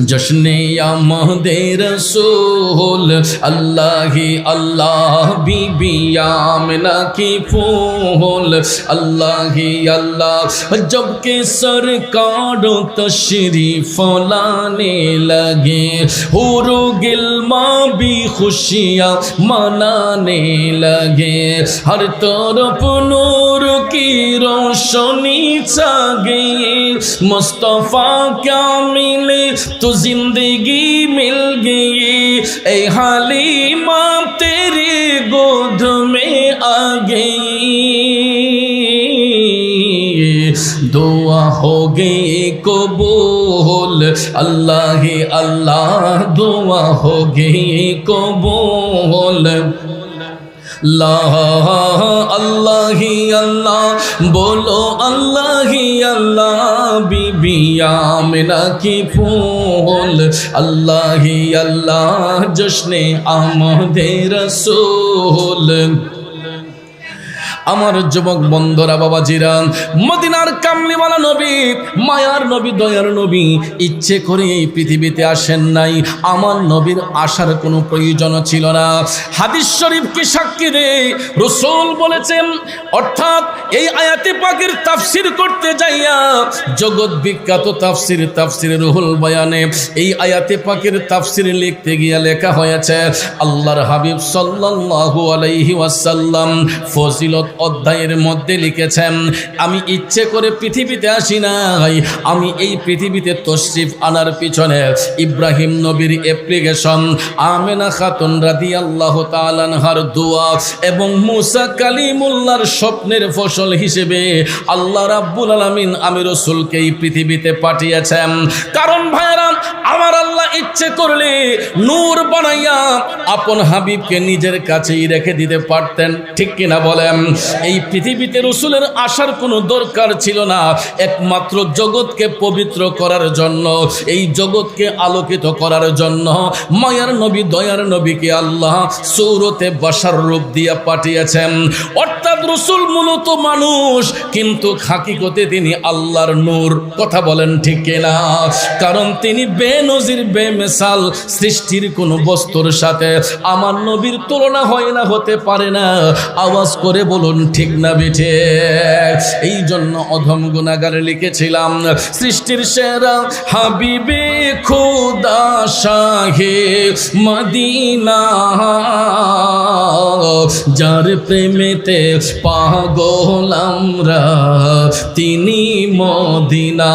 जश्ने आमदे रसूल अल्लाह ही अल्लाह बीबी आमिना की फूल अल्लाह ही अल्लाह जब के सरकार तशरीफ लाने लगे हुरू गिल्मा भी खुशियाँ मनाने लगे हर तरफ नूर की रोशनी छा गई मुस्तफ़ा क्या मिले तो जिंदगी मिल गई ए हालिमा तेरी गोद में आ गई दुआ हो गई कबूल अल्लाह ही अल्लाह दुआ हो गई कबूल अल्लाह ही अल्लाह बोलो अल्लाह ही अल्लाह बीबी आमिना की फूल अल्लाह ही अल्लाह जश्ने आमदे रसूल আমার যুবক বন্ধুরা বাবাজিরা মদিনার কামলিওয়ালা নবী মায়ার নবী দয়ার নবী ইচ্ছে করে এই পৃথিবীতে আসেন নাই আমার নবীর আসার কোনো প্রয়োজন ছিল না হাদিস শরীফ কি সাক্ষী দেয় রাসূল বলেছেন অর্থাৎ এই আয়াতে পাকের তাফসীর করতে যাইয়া জগৎ বিখ্যাত তাফসীর রুহুল বয়ানে এই আয়াতে পাকের তাফসীর লিখতে গিয়ে লেখা হয়েছে আল্লাহর হাবিব সাল্লাল্লাহু আলাইহি ওয়াসাল্লাম ফজিলত অধ্যায়ের মধ্যে লিখেছেন আমি ইচ্ছে করে পৃথিবীতে আসি নাই আমি এই পৃথিবীতে তশরিফ আনার পিছনে ইব্রাহিম নবীর অ্যাপ্লিকেশন আমেনা খাতুন রাদিয়াল্লাহু তাআলা আনহার দোয়া এবং মুসা কালিমুল্লাহর স্বপ্নের ফসল হিসেবে আল্লাহ রাব্বুল আলামিন আমি রাসূলকে এই পৃথিবীতে পাঠিয়েছেন কারণ ভাইরা আমার আল্লাহ ইচ্ছে করলে নূর বানাইয়া আপন হাবিবকে নিজের কাছেই রেখে দিতে পারতেন ঠিক কিনা বলেন এই পৃথিবীতে রাসূলের আসার কোনো দরকার ছিল না একমাত্র জগৎকে পবিত্র করার জন্য এই জগৎকে আলোকিত করার জন্য মায়ার নবী দয়ার নবীকে আল্লাহ সূরতে বাশার রূপ দিয়ে পাঠিয়েছেন অর্থাৎ রাসূল মূলত মানুষ কিন্তু হাকিকতে তিনি আল্লাহর নূর কথা বলেন ঠিক কিনা কারণ তিনি বেনজির বেমিসাল সৃষ্টির কোনো বস্তুর সাথে আমার নবীর তুলনা হয় না হতে পারে না আওয়াজ করে বলুন ঠিক না বেঠে এই জন্য অধম গুনাহগার লিখেছিলাম সৃষ্টির সেরা হাবিবে খোদা শাহে মদিনা যার প্রেমেতে পাগল আমরা তিনি মদিনা